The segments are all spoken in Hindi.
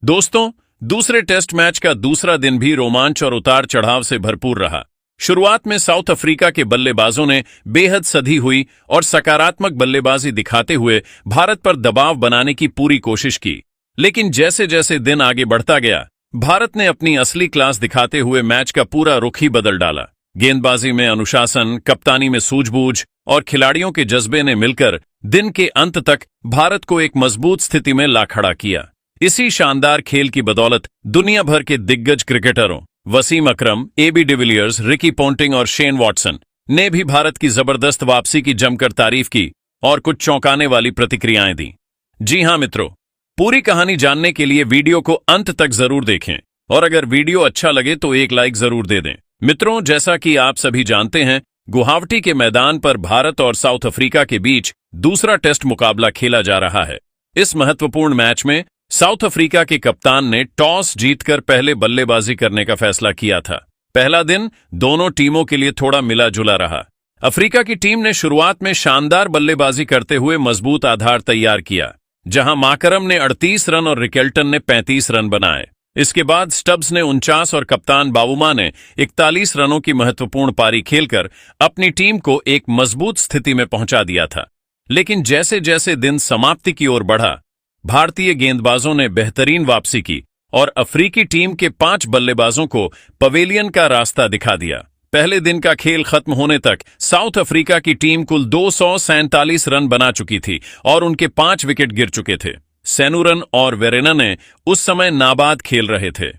दोस्तों, दूसरे टेस्ट मैच का दूसरा दिन भी रोमांच और उतार चढ़ाव से भरपूर रहा। शुरुआत में साउथ अफ्रीका के बल्लेबाजों ने बेहद सधी हुई और सकारात्मक बल्लेबाजी दिखाते हुए भारत पर दबाव बनाने की पूरी कोशिश की। लेकिन जैसे जैसे दिन आगे बढ़ता गया, भारत ने अपनी असली क्लास दिखाते हुए मैच का पूरा रुख ही बदल डाला। गेंदबाजी में अनुशासन, कप्तानी में सूझबूझ और खिलाड़ियों के जज्बे ने मिलकर दिन के अंत तक भारत को एक मजबूत स्थिति में ला खड़ा किया। इसी शानदार खेल की बदौलत दुनिया भर के दिग्गज क्रिकेटरों वसीम अकरम, एबी डिविलियर्स, रिकी पोंटिंग और शेन वॉटसन ने भी भारत की जबरदस्त वापसी की जमकर तारीफ की और कुछ चौंकाने वाली प्रतिक्रियाएं दी। जी हां मित्रों, पूरी कहानी जानने के लिए वीडियो को अंत तक जरूर देखें और अगर वीडियो अच्छा लगे तो एक लाइक जरूर दे दें। मित्रों, जैसा कि आप सभी जानते हैं, गुवाहाटी के मैदान पर भारत और साउथ अफ्रीका के बीच दूसरा टेस्ट मुकाबला खेला जा रहा है। इस महत्वपूर्ण मैच में साउथ अफ्रीका के कप्तान ने टॉस जीतकर पहले बल्लेबाजी करने का फैसला किया था। पहला दिन दोनों टीमों के लिए थोड़ा मिला जुला रहा। अफ्रीका की टीम ने शुरुआत में शानदार बल्लेबाजी करते हुए मजबूत आधार तैयार किया, जहां माकरम ने 38 रन और रिकेल्टन ने 35 रन बनाए। इसके बाद स्टब्स ने 49 और कप्तान बावुमा ने 41 रनों की महत्वपूर्ण पारी खेलकर अपनी टीम को एक मजबूत स्थिति में पहुंचा दिया था। लेकिन जैसे जैसे दिन समाप्ति की ओर बढ़ा, भारतीय गेंदबाजों ने बेहतरीन वापसी की और अफ्रीकी टीम के 5 बल्लेबाजों को पवेलियन का रास्ता दिखा दिया। पहले दिन का खेल खत्म होने तक साउथ अफ्रीका की टीम कुल 247 रन बना चुकी थी और उनके 5 विकेट गिर चुके थे। सेनुरन और वेरेनने उस समय नाबाद खेल रहे थे।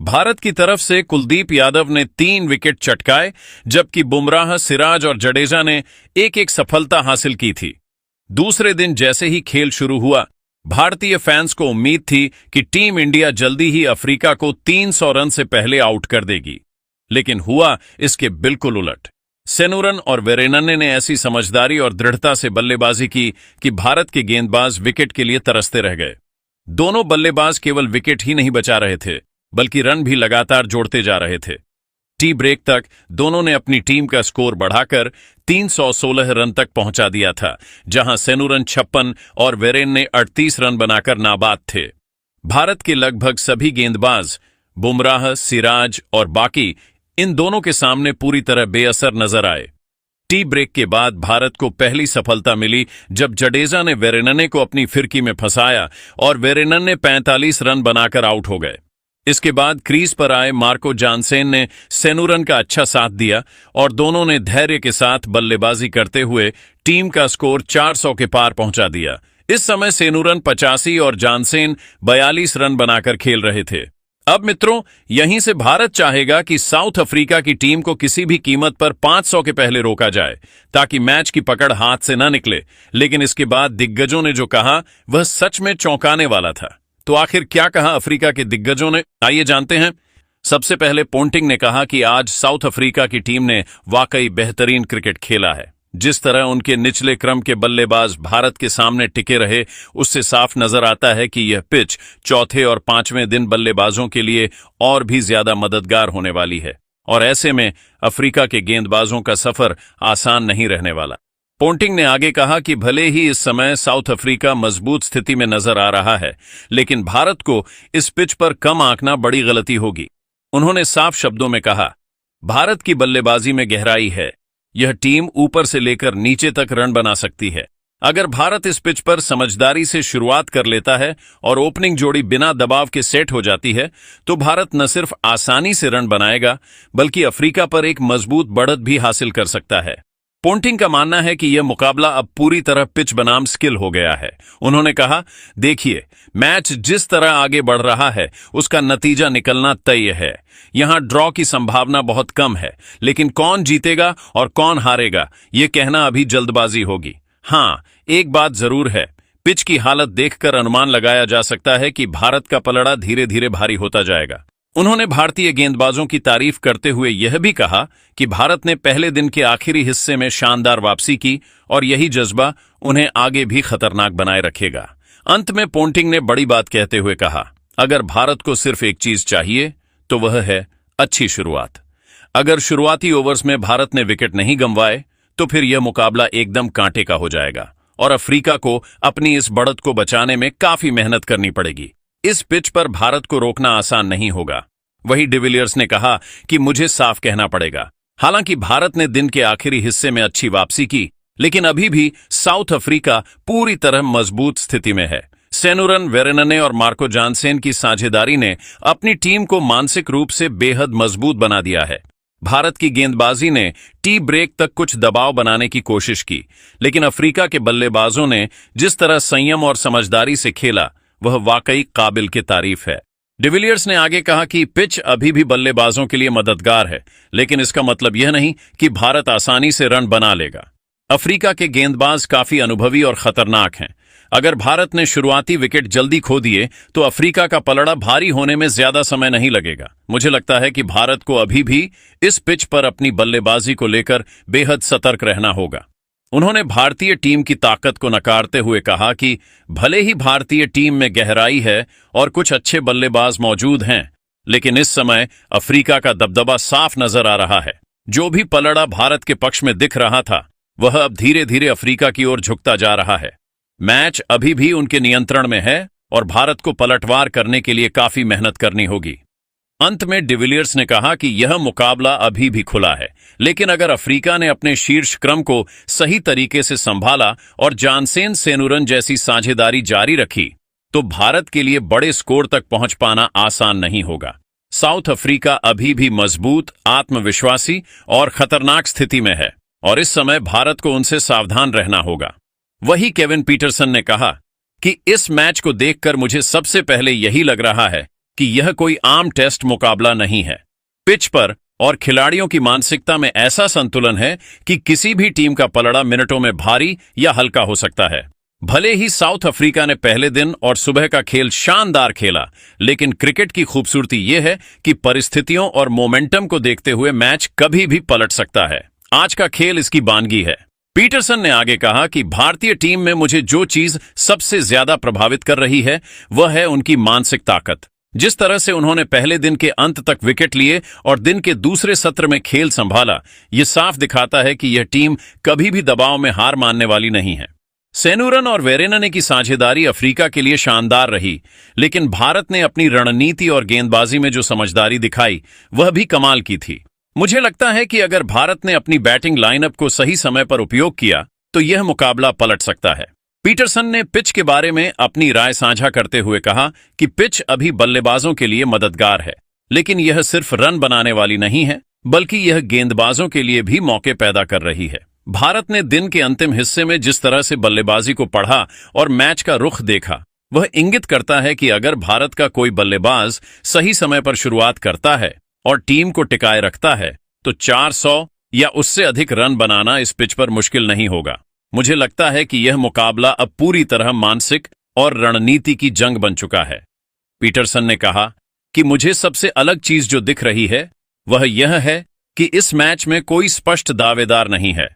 भारत की तरफ से कुलदीप यादव ने 3 विकेट चटकाए, जबकि बुमराह, सिराज और जडेजा ने एक एक सफलता हासिल की थी। दूसरे दिन जैसे ही खेल शुरू हुआ, भारतीय फैंस को उम्मीद थी कि टीम इंडिया जल्दी ही अफ्रीका को 300 रन से पहले आउट कर देगी, लेकिन हुआ इसके बिल्कुल उलट। सेनुरन और वेरेनने ने ऐसी समझदारी और दृढ़ता से बल्लेबाजी की कि भारत के गेंदबाज विकेट के लिए तरसते रह गए। दोनों बल्लेबाज केवल विकेट ही नहीं बचा रहे थे, बल्कि रन भी लगातार जोड़ते जा रहे थे। टी ब्रेक तक दोनों ने अपनी टीम का स्कोर बढ़ाकर 316 रन तक पहुंचा दिया था, जहां सेनुरन 56 और वेरेन ने 38 रन बनाकर नाबाद थे। भारत के लगभग सभी गेंदबाज बुमराह, सिराज और बाकी इन दोनों के सामने पूरी तरह बेअसर नजर आए। टी ब्रेक के बाद भारत को पहली सफलता मिली जब जडेजा ने वेरेनने को अपनी फिरकी में फंसाया और वेरेनने 45 रन बनाकर आउट हो गए। इसके बाद क्रीज पर आए मार्को जानसेन ने सेनुरन का अच्छा साथ दिया और दोनों ने धैर्य के साथ बल्लेबाजी करते हुए टीम का स्कोर 400 के पार पहुंचा दिया। इस समय सेनुरन 85 और जानसेन 42 रन बनाकर खेल रहे थे। अब मित्रों, यहीं से भारत चाहेगा कि साउथ अफ्रीका की टीम को किसी भी कीमत पर 500 के पहले रोका जाए, ताकि मैच की पकड़ हाथ से न निकले। लेकिन इसके बाद दिग्गजों ने जो कहा वह सच में चौंकाने वाला था। तो आखिर क्या कहा अफ्रीका के दिग्गजों ने, आइए जानते हैं। सबसे पहले पोंटिंग ने कहा कि आज साउथ अफ्रीका की टीम ने वाकई बेहतरीन क्रिकेट खेला है। जिस तरह उनके निचले क्रम के बल्लेबाज भारत के सामने टिके रहे, उससे साफ नजर आता है कि यह पिच चौथे और 5वें दिन बल्लेबाजों के लिए और भी ज्यादा मददगार होने वाली है और ऐसे में अफ्रीका के गेंदबाजों का सफर आसान नहीं रहने वाला। पोंटिंग ने आगे कहा कि भले ही इस समय साउथ अफ्रीका मजबूत स्थिति में नजर आ रहा है, लेकिन भारत को इस पिच पर कम आंकना बड़ी गलती होगी। उन्होंने साफ शब्दों में कहा, भारत की बल्लेबाजी में गहराई है। यह टीम ऊपर से लेकर नीचे तक रन बना सकती है। अगर भारत इस पिच पर समझदारी से शुरुआत कर लेता है और ओपनिंग जोड़ी बिना दबाव के सेट हो जाती है, तो भारत न सिर्फ आसानी से रन बनाएगा, बल्कि अफ्रीका पर एक मजबूत बढ़त भी हासिल कर सकता है। पोंटिंग का मानना है कि यह मुकाबला अब पूरी तरह पिच बनाम स्किल हो गया है। उन्होंने कहा, देखिए, मैच जिस तरह आगे बढ़ रहा है उसका नतीजा निकलना तय है। यहां ड्रॉ की संभावना बहुत कम है, लेकिन कौन जीतेगा और कौन हारेगा यह कहना अभी जल्दबाजी होगी। हां, एक बात जरूर है, पिच की हालत देखकर अनुमान लगाया जा सकता है कि भारत का पलड़ा धीरे धीरे भारी होता जाएगा। उन्होंने भारतीय गेंदबाजों की तारीफ करते हुए यह भी कहा कि भारत ने पहले दिन के आखिरी हिस्से में शानदार वापसी की और यही जज्बा उन्हें आगे भी खतरनाक बनाए रखेगा। अंत में पोंटिंग ने बड़ी बात कहते हुए कहा, अगर भारत को सिर्फ एक चीज चाहिए तो वह है अच्छी शुरुआत। अगर शुरुआती ओवर्स में भारत ने विकेट नहीं गंवाए तो फिर यह मुकाबला एकदम कांटे का हो जाएगा और अफ्रीका को अपनी इस बढ़त को बचाने में काफी मेहनत करनी पड़ेगी। इस पिच पर भारत को रोकना आसान नहीं होगा। वही डिविलियर्स ने कहा कि मुझे साफ कहना पड़ेगा। हालांकि भारत ने दिन के आखिरी हिस्से में अच्छी वापसी की, लेकिन अभी भी साउथ अफ्रीका पूरी तरह मजबूत स्थिति में है। सेनुरन, वेरेनने और मार्को जानसेन की साझेदारी ने अपनी टीम को मानसिक रूप से बेहद मजबूत बना दिया है। भारत की गेंदबाजी ने टी ब्रेक तक कुछ दबाव बनाने की कोशिश की, लेकिन अफ्रीका के बल्लेबाजों ने जिस तरह संयम और समझदारी से खेला, वह वाकई काबिल की तारीफ है। डिविलियर्स ने आगे कहा कि पिच अभी भी बल्लेबाजों के लिए मददगार है, लेकिन इसका मतलब यह नहीं कि भारत आसानी से रन बना लेगा। अफ्रीका के गेंदबाज काफी अनुभवी और खतरनाक हैं। अगर भारत ने शुरुआती विकेट जल्दी खो दिए तो अफ्रीका का पलड़ा भारी होने में ज्यादा समय नहीं लगेगा। मुझे लगता है कि भारत को अभी भी इस पिच पर अपनी बल्लेबाजी को लेकर बेहद सतर्क रहना होगा। उन्होंने भारतीय टीम की ताकत को नकारते हुए कहा कि भले ही भारतीय टीम में गहराई है और कुछ अच्छे बल्लेबाज मौजूद हैं, लेकिन इस समय अफ्रीका का दबदबा साफ नजर आ रहा है। जो भी पलड़ा भारत के पक्ष में दिख रहा था, वह अब धीरे धीरे अफ्रीका की ओर झुकता जा रहा है। मैच अभी भी उनके नियंत्रण में है और भारत को पलटवार करने के लिए काफी मेहनत करनी होगी। अंत में डिविलियर्स ने कहा कि यह मुकाबला अभी भी खुला है, लेकिन अगर अफ्रीका ने अपने शीर्ष क्रम को सही तरीके से संभाला और जानसेन सेनुरन जैसी साझेदारी जारी रखी, तो भारत के लिए बड़े स्कोर तक पहुंच पाना आसान नहीं होगा। साउथ अफ्रीका अभी भी मजबूत, आत्मविश्वासी और खतरनाक स्थिति में है और इस समय भारत को उनसे सावधान रहना होगा। वही केविन पीटरसन ने कहा कि इस मैच को देखकर मुझे सबसे पहले यही लग रहा है कि यह कोई आम टेस्ट मुकाबला नहीं है। पिच पर और खिलाड़ियों की मानसिकता में ऐसा संतुलन है कि किसी भी टीम का पलड़ा मिनटों में भारी या हल्का हो सकता है। भले ही साउथ अफ्रीका ने पहले दिन और सुबह का खेल शानदार खेला, लेकिन क्रिकेट की खूबसूरती यह है कि परिस्थितियों और मोमेंटम को देखते हुए मैच कभी भी पलट सकता है। आज का खेल इसकी बानगी है। पीटरसन ने आगे कहा कि भारतीय टीम में मुझे जो चीज सबसे ज्यादा प्रभावित कर रही है, वह है उनकी मानसिक ताकत। जिस तरह से उन्होंने पहले दिन के अंत तक विकेट लिए और दिन के दूसरे सत्र में खेल संभाला, यह साफ दिखाता है कि यह टीम कभी भी दबाव में हार मानने वाली नहीं है। सेनुरन और वेरेनने की साझेदारी अफ्रीका के लिए शानदार रही, लेकिन भारत ने अपनी रणनीति और गेंदबाजी में जो समझदारी दिखाई, वह भी कमाल की थी। मुझे लगता है कि अगर भारत ने अपनी बैटिंग लाइनअप को सही समय पर उपयोग किया, तो यह मुकाबला पलट सकता है। पीटरसन ने पिच के बारे में अपनी राय साझा करते हुए कहा कि पिच अभी बल्लेबाजों के लिए मददगार है, लेकिन यह सिर्फ रन बनाने वाली नहीं है, बल्कि यह गेंदबाजों के लिए भी मौके पैदा कर रही है। भारत ने दिन के अंतिम हिस्से में जिस तरह से बल्लेबाजी को पढ़ा और मैच का रुख देखा, वह इंगित करता है कि अगर भारत का कोई बल्लेबाज सही समय पर शुरुआत करता है और टीम को टिकाए रखता है, तो 400 या उससे अधिक रन बनाना इस पिच पर मुश्किल नहीं होगा। मुझे लगता है कि यह मुकाबला अब पूरी तरह मानसिक और रणनीति की जंग बन चुका है। पीटरसन ने कहा कि मुझे सबसे अलग चीज जो दिख रही है, वह यह है कि इस मैच में कोई स्पष्ट दावेदार नहीं है।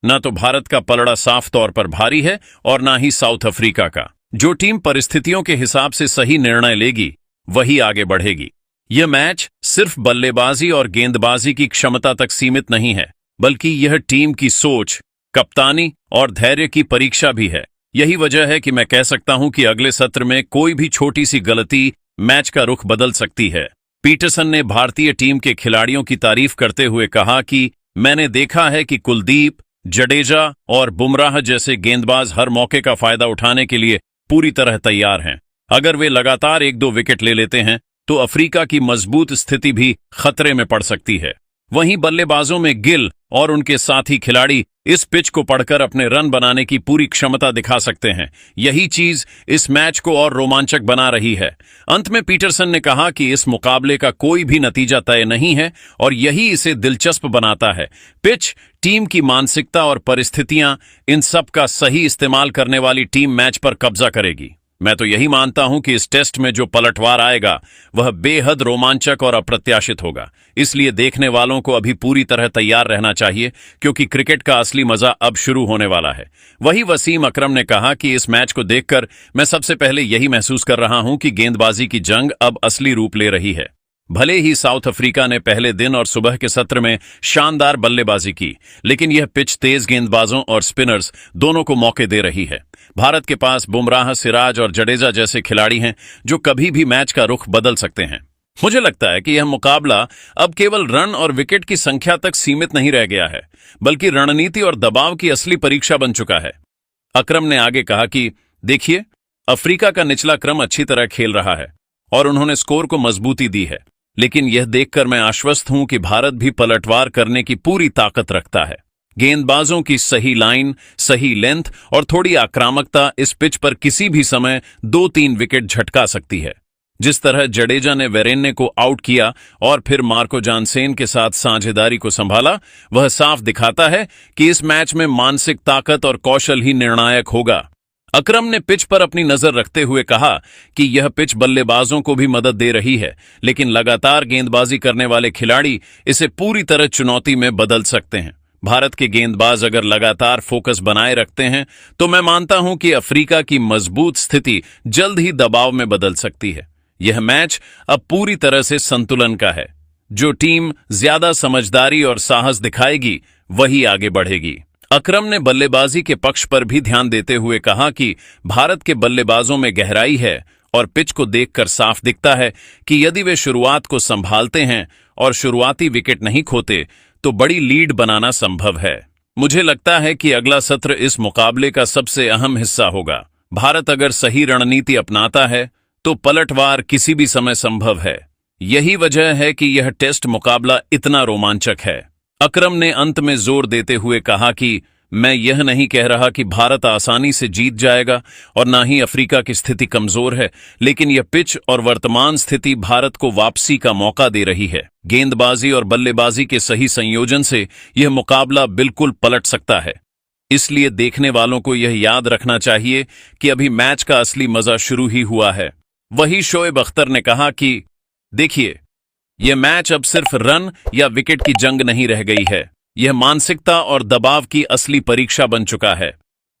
न तो भारत का पलड़ा साफ तौर पर भारी है और न ही साउथ अफ्रीका का। जो टीम परिस्थितियों के हिसाब से सही निर्णय लेगी, वही आगे बढ़ेगी। यह मैच सिर्फ बल्लेबाजी और गेंदबाजी की क्षमता तक सीमित नहीं है, बल्कि यह टीम की सोच, कप्तानी और धैर्य की परीक्षा भी है। यही वजह है कि मैं कह सकता हूं कि अगले सत्र में कोई भी छोटी सी गलती मैच का रुख बदल सकती है। पीटरसन ने भारतीय टीम के खिलाड़ियों की तारीफ करते हुए कहा कि मैंने देखा है कि कुलदीप, जडेजा और बुमराह जैसे गेंदबाज हर मौके का फायदा उठाने के लिए पूरी तरह तैयार हैं। अगर वे लगातार 1-2 विकेट ले लेते हैं, तो अफ्रीका की मजबूत स्थिति भी खतरे में पड़ सकती है। वहीं बल्लेबाजों में गिल और उनके साथी खिलाड़ी इस पिच को पढ़कर अपने रन बनाने की पूरी क्षमता दिखा सकते हैं। यही चीज इस मैच को और रोमांचक बना रही है। अंत में पीटरसन ने कहा कि इस मुकाबले का कोई भी नतीजा तय नहीं है और यही इसे दिलचस्प बनाता है। पिच, टीम की मानसिकता और परिस्थितियां, इन सब का सही इस्तेमाल करने वाली टीम मैच पर कब्जा करेगी। मैं तो यही मानता हूं कि इस टेस्ट में जो पलटवार आएगा, वह बेहद रोमांचक और अप्रत्याशित होगा। इसलिए देखने वालों को अभी पूरी तरह तैयार रहना चाहिए, क्योंकि क्रिकेट का असली मजा अब शुरू होने वाला है। वही वसीम अकरम ने कहा कि इस मैच को देखकर मैं सबसे पहले यही महसूस कर रहा हूं कि गेंदबाजी की जंग अब असली रूप ले रही है। भले ही साउथ अफ्रीका ने पहले दिन और सुबह के सत्र में शानदार बल्लेबाजी की, लेकिन यह पिच तेज गेंदबाजों और स्पिनर्स दोनों को मौके दे रही है। भारत के पास बुमराह, सिराज और जडेजा जैसे खिलाड़ी हैं जो कभी भी मैच का रुख बदल सकते हैं। मुझे लगता है कि यह मुकाबला अब केवल रन और विकेट की संख्या तक सीमित नहीं रह गया है, बल्कि रणनीति और दबाव की असली परीक्षा बन चुका है। अकरम ने आगे कहा कि देखिए, अफ्रीका का निचला क्रम अच्छी तरह खेल रहा है और उन्होंने स्कोर को मजबूती दी है, लेकिन यह देखकर मैं आश्वस्त हूं कि भारत भी पलटवार करने की पूरी ताकत रखता है। गेंदबाजों की सही लाइन, सही लेंथ और थोड़ी आक्रामकता इस पिच पर किसी भी समय 2-3 विकेट झटका सकती है। जिस तरह जडेजा ने वेरेन्ने को आउट किया और फिर मार्को जानसेन के साथ साझेदारी को संभाला, वह साफ दिखाता है कि इस मैच में मानसिक ताकत और कौशल ही निर्णायक होगा। अकरम ने पिच पर अपनी नजर रखते हुए कहा कि यह पिच बल्लेबाजों को भी मदद दे रही है, लेकिन लगातार गेंदबाजी करने वाले खिलाड़ी इसे पूरी तरह चुनौती में बदल सकते हैं। भारत के गेंदबाज अगर लगातार फोकस बनाए रखते हैं तो मैं मानता हूं कि अफ्रीका की मजबूत स्थिति जल्द ही दबाव में बदल सकती है। यह मैच अब पूरी तरह से संतुलन का है। जो टीम ज्यादा समझदारी और साहस दिखाएगी वही आगे बढ़ेगी। अकरम ने बल्लेबाजी के पक्ष पर भी ध्यान देते हुए कहा कि भारत के बल्लेबाजों में गहराई है और पिच को देखकर साफ दिखता है कि यदि वे शुरुआत को संभालते हैं और शुरुआती विकेट नहीं खोते तो बड़ी लीड बनाना संभव है। मुझे लगता है कि अगला सत्र इस मुकाबले का सबसे अहम हिस्सा होगा। भारत अगर सही रणनीति अपनाता है तो पलटवार किसी भी समय संभव है। यही वजह है कि यह टेस्ट मुकाबला इतना रोमांचक है। अकरम ने अंत में जोर देते हुए कहा कि मैं यह नहीं कह रहा कि भारत आसानी से जीत जाएगा और ना ही अफ्रीका की स्थिति कमजोर है, लेकिन यह पिच और वर्तमान स्थिति भारत को वापसी का मौका दे रही है। गेंदबाजी और बल्लेबाजी के सही संयोजन से यह मुकाबला बिल्कुल पलट सकता है। इसलिए देखने वालों को यह याद रखना चाहिए कि अभी मैच का असली मजा शुरू ही हुआ है। वही शोएब अख्तर ने कहा कि देखिए, यह मैच अब सिर्फ रन या विकेट की जंग नहीं रह गई है, यह मानसिकता और दबाव की असली परीक्षा बन चुका है।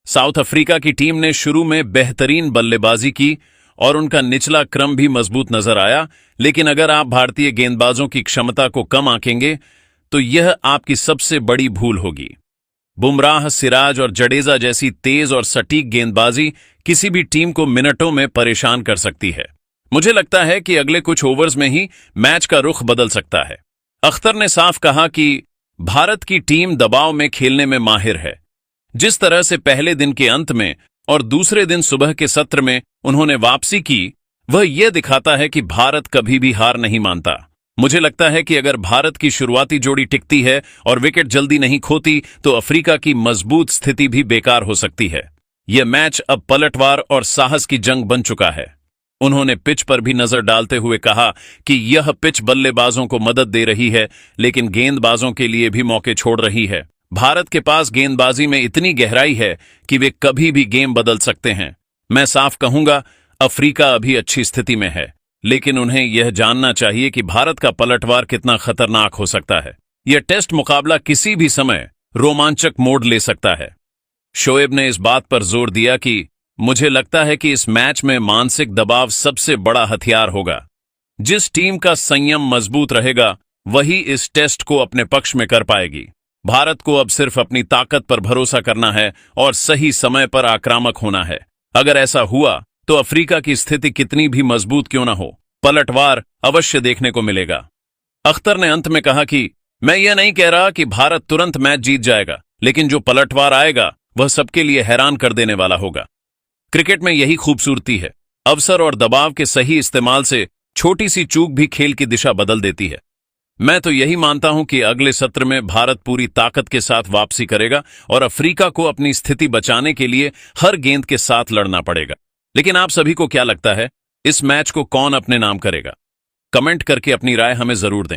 साउथ अफ्रीका की टीम ने शुरू में बेहतरीन बल्लेबाजी की और उनका निचला क्रम भी मजबूत नजर आया, लेकिन अगर आप भारतीय गेंदबाजों की क्षमता को कम आंकेंगे तो यह आपकी सबसे बड़ी भूल होगी। बुमराह, सिराज और जडेजा जैसी तेज और सटीक गेंदबाजी किसी भी टीम को मिनटों में परेशान कर सकती है। मुझे लगता है कि अगले कुछ ओवर्स में ही मैच का रुख बदल सकता है। अख्तर ने साफ कहा कि भारत की टीम दबाव में खेलने में माहिर है। जिस तरह से पहले दिन के अंत में और दूसरे दिन सुबह के सत्र में उन्होंने वापसी की, वह यह दिखाता है कि भारत कभी भी हार नहीं मानता। मुझे लगता है कि अगर भारत की शुरुआती जोड़ी टिकती है और विकेट जल्दी नहीं खोती तो अफ्रीका की मजबूत स्थिति भी बेकार हो सकती है। यह मैच अब पलटवार और साहस की जंग बन चुका है। उन्होंने पिच पर भी नजर डालते हुए कहा कि यह पिच बल्लेबाजों को मदद दे रही है, लेकिन गेंदबाजों के लिए भी मौके छोड़ रही है। भारत के पास गेंदबाजी में इतनी गहराई है कि वे कभी भी गेम बदल सकते हैं। मैं साफ कहूंगा, अफ्रीका अभी अच्छी स्थिति में है, लेकिन उन्हें यह जानना चाहिए कि भारत का पलटवार कितना खतरनाक हो सकता है। यह टेस्ट मुकाबला किसी भी समय रोमांचक मोड़ ले सकता है। शोएब ने इस बात पर जोर दिया कि मुझे लगता है कि इस मैच में मानसिक दबाव सबसे बड़ा हथियार होगा। जिस टीम का संयम मजबूत रहेगा वही इस टेस्ट को अपने पक्ष में कर पाएगी। भारत को अब सिर्फ अपनी ताकत पर भरोसा करना है और सही समय पर आक्रामक होना है। अगर ऐसा हुआ तो अफ्रीका की स्थिति कितनी भी मजबूत क्यों ना हो, पलटवार अवश्य देखने को मिलेगा। अख्तर ने अंत में कहा कि मैं यह नहीं कह रहा कि भारत तुरंत मैच जीत जाएगा, लेकिन जो पलटवार आएगा वह सबके लिए हैरान कर देने वाला होगा। क्रिकेट में यही खूबसूरती है। अवसर और दबाव के सही इस्तेमाल से छोटी सी चूक भी खेल की दिशा बदल देती है। मैं तो यही मानता हूं कि अगले सत्र में भारत पूरी ताकत के साथ वापसी करेगा और अफ्रीका को अपनी स्थिति बचाने के लिए हर गेंद के साथ लड़ना पड़ेगा। लेकिन आप सभी को क्या लगता है, इस मैच को कौन अपने नाम करेगा? कमेंट करके अपनी राय हमें जरूर दें।